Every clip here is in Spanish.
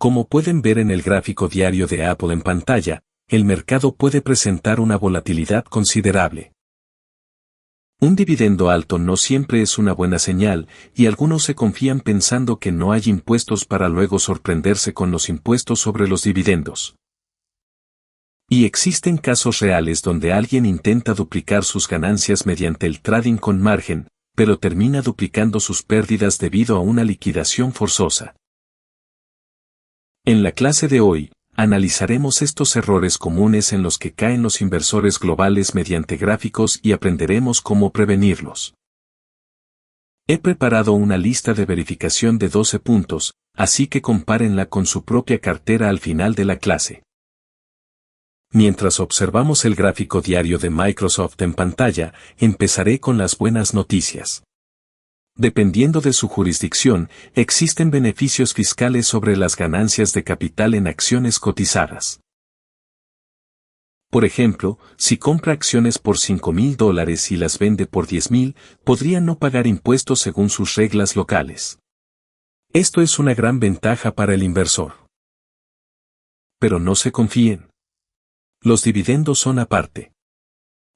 Como pueden ver en el gráfico diario de Apple en pantalla, el mercado puede presentar una volatilidad considerable. Un dividendo alto no siempre es una buena señal, y algunos se confían pensando que no hay impuestos para luego sorprenderse con los impuestos sobre los dividendos. Y existen casos reales donde alguien intenta duplicar sus ganancias mediante el trading con margen, pero termina duplicando sus pérdidas debido a una liquidación forzosa. En la clase de hoy, analizaremos estos errores comunes en los que caen los inversores globales mediante gráficos y aprenderemos cómo prevenirlos. He preparado una lista de verificación de 12 puntos, así que compárenla con su propia cartera al final de la clase. Mientras observamos el gráfico diario de Microsoft en pantalla, empezaré con las buenas noticias. Dependiendo de su jurisdicción, existen beneficios fiscales sobre las ganancias de capital en acciones cotizadas. Por ejemplo, si compra acciones por $5,000 y las vende por $10,000, podría no pagar impuestos según sus reglas locales. Esto es una gran ventaja para el inversor. Pero no se confíen. Los dividendos son aparte.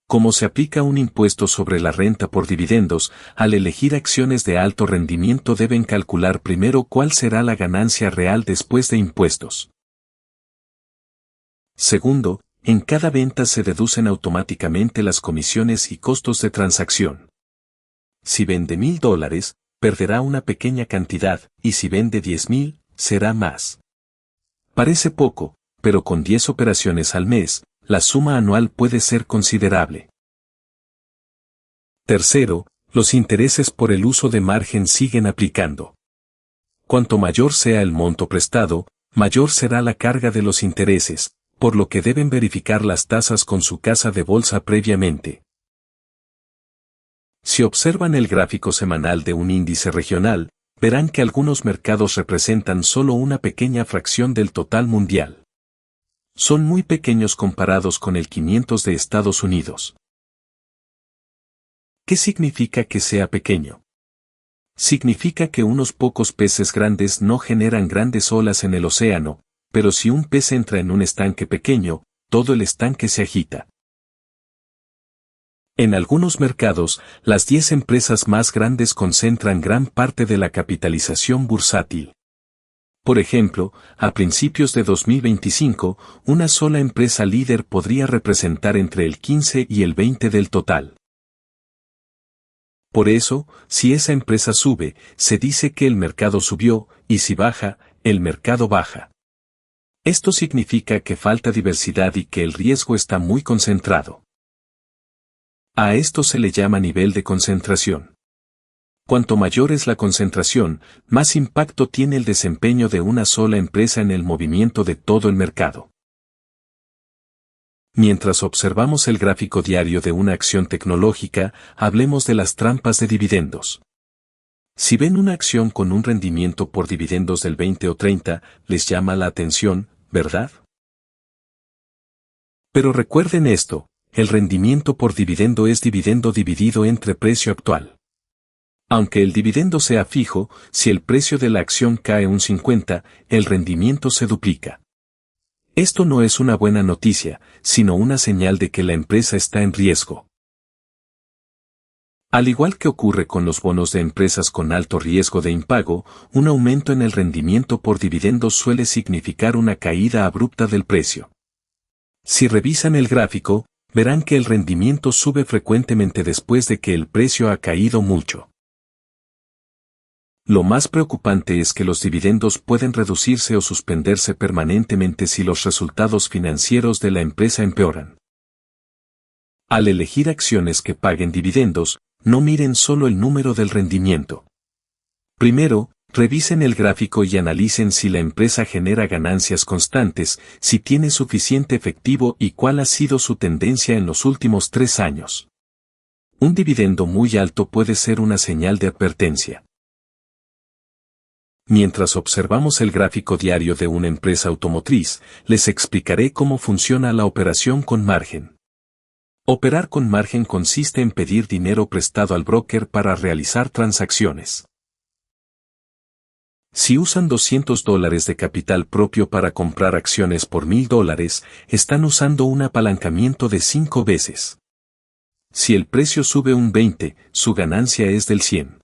Como se aplica un impuesto sobre la renta por dividendos, al elegir acciones de alto rendimiento deben calcular primero cuál será la ganancia real después de impuestos. Segundo, en cada venta se deducen automáticamente las comisiones y costos de transacción. Si vende $1,000, perderá una pequeña cantidad, y si vende 10,000, será más. Parece poco, pero con 10 operaciones al mes, la suma anual puede ser considerable. Tercero, los intereses por el uso de margen siguen aplicando. Cuanto mayor sea el monto prestado, mayor será la carga de los intereses, por lo que deben verificar las tasas con su casa de bolsa previamente. Si observan el gráfico semanal de un índice regional, verán que algunos mercados representan solo una pequeña fracción del total mundial. Son muy pequeños comparados con el 500 de Estados Unidos. ¿Qué significa que sea pequeño? Significa que unos pocos peces grandes no generan grandes olas en el océano, pero si un pez entra en un estanque pequeño, todo el estanque se agita. En algunos mercados, las 10 empresas más grandes concentran gran parte de la capitalización bursátil. Por ejemplo, a principios de 2025, una sola empresa líder podría representar entre el 15 y el 20 del total. Por eso, si esa empresa sube, se dice que el mercado subió, y si baja, el mercado baja. Esto significa que falta diversidad y que el riesgo está muy concentrado. A esto se le llama nivel de concentración. Cuanto mayor es la concentración, más impacto tiene el desempeño de una sola empresa en el movimiento de todo el mercado. Mientras observamos el gráfico diario de una acción tecnológica, hablemos de las trampas de dividendos. Si ven una acción con un rendimiento por dividendos del 20 o 30, les llama la atención, ¿verdad? Pero recuerden esto, el rendimiento por dividendo es dividendo dividido entre precio actual. Aunque el dividendo sea fijo, si el precio de la acción cae un 50, el rendimiento se duplica. Esto no es una buena noticia, sino una señal de que la empresa está en riesgo. Al igual que ocurre con los bonos de empresas con alto riesgo de impago, un aumento en el rendimiento por dividendos suele significar una caída abrupta del precio. Si revisan el gráfico, verán que el rendimiento sube frecuentemente después de que el precio ha caído mucho. Lo más preocupante es que los dividendos pueden reducirse o suspenderse permanentemente si los resultados financieros de la empresa empeoran. Al elegir acciones que paguen dividendos, no miren solo el número del rendimiento. Primero, revisen el gráfico y analicen si la empresa genera ganancias constantes, si tiene suficiente efectivo y cuál ha sido su tendencia en los últimos 3 años. Un dividendo muy alto puede ser una señal de advertencia. Mientras observamos el gráfico diario de una empresa automotriz, les explicaré cómo funciona la operación con margen. Operar con margen consiste en pedir dinero prestado al broker para realizar transacciones. Si usan $200 de capital propio para comprar acciones por $1000, están usando un apalancamiento de 5 veces. Si el precio sube un 20, su ganancia es del 100.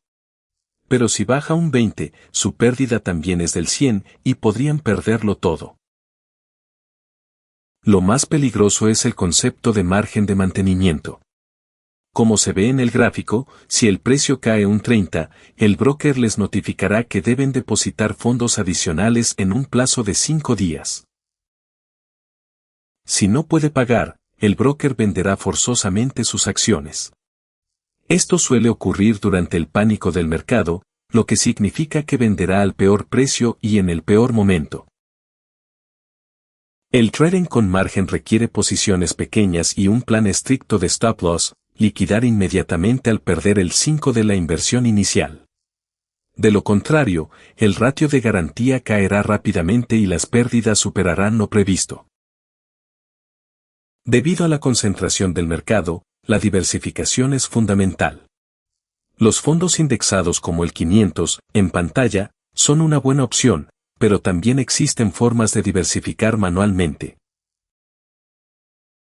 Pero si baja un 20, su pérdida también es del 100 y podrían perderlo todo. Lo más peligroso es el concepto de margen de mantenimiento. Como se ve en el gráfico, si el precio cae un 30, el broker les notificará que deben depositar fondos adicionales en un plazo de 5 días. Si no puede pagar, el broker venderá forzosamente sus acciones. Esto suele ocurrir durante el pánico del mercado, lo que significa que venderá al peor precio y en el peor momento. El trading con margen requiere posiciones pequeñas y un plan estricto de stop loss, liquidar inmediatamente al perder el 5 de la inversión inicial. De lo contrario, el ratio de garantía caerá rápidamente y las pérdidas superarán lo previsto. Debido a la concentración del mercado, la diversificación es fundamental. Los fondos indexados como el 500, en pantalla, son una buena opción, pero también existen formas de diversificar manualmente.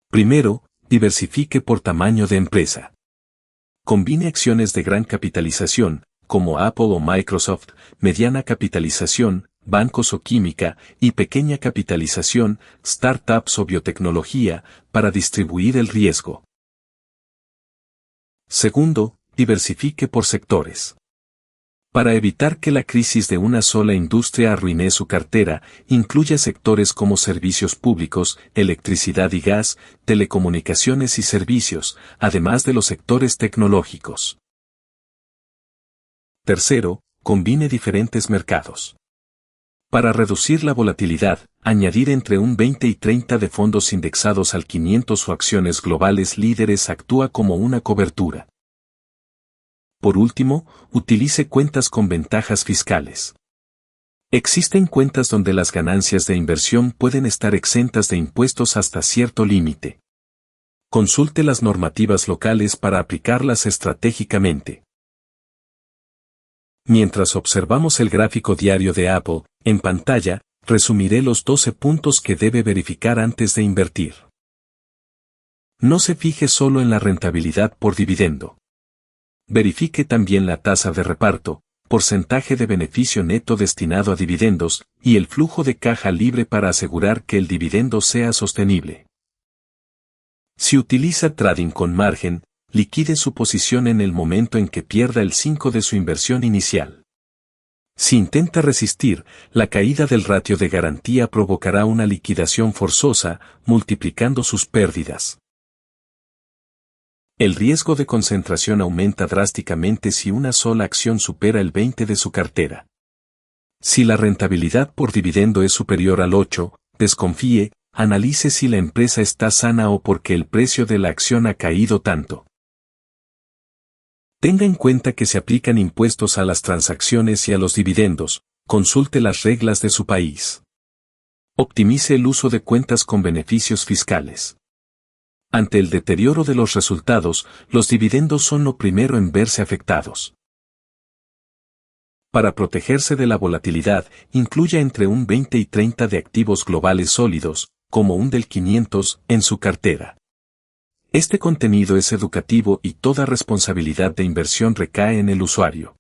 Primero, diversifique por tamaño de empresa. Combine acciones de gran capitalización, como Apple o Microsoft, mediana capitalización, bancos o química, y pequeña capitalización, startups o biotecnología, para distribuir el riesgo. Segundo, diversifique por sectores. Para evitar que la crisis de una sola industria arruine su cartera, incluya sectores como servicios públicos, electricidad y gas, telecomunicaciones y servicios, además de los sectores tecnológicos. Tercero, combine diferentes mercados. Para reducir la volatilidad, añadir entre un 20 y 30 de fondos indexados al 500 o acciones globales líderes actúa como una cobertura. Por último, utilice cuentas con ventajas fiscales. Existen cuentas donde las ganancias de inversión pueden estar exentas de impuestos hasta cierto límite. Consulte las normativas locales para aplicarlas estratégicamente. Mientras observamos el gráfico diario de Apple, en pantalla, resumiré los 12 puntos que debe verificar antes de invertir. No se fije solo en la rentabilidad por dividendo. Verifique también la tasa de reparto, porcentaje de beneficio neto destinado a dividendos, y el flujo de caja libre para asegurar que el dividendo sea sostenible. Si utiliza trading con margen, liquide su posición en el momento en que pierda el 5 de su inversión inicial. Si intenta resistir, la caída del ratio de garantía provocará una liquidación forzosa, multiplicando sus pérdidas. El riesgo de concentración aumenta drásticamente si una sola acción supera el 20 de su cartera. Si la rentabilidad por dividendo es superior al 8, desconfíe, analice si la empresa está sana o por qué el precio de la acción ha caído tanto. Tenga en cuenta que se aplican impuestos a las transacciones y a los dividendos, consulte las reglas de su país. Optimice el uso de cuentas con beneficios fiscales. Ante el deterioro de los resultados, los dividendos son lo primero en verse afectados. Para protegerse de la volatilidad, incluya entre un 20 y 30 de activos globales sólidos, como un del 500, en su cartera. Este contenido es educativo y toda responsabilidad de inversión recae en el usuario.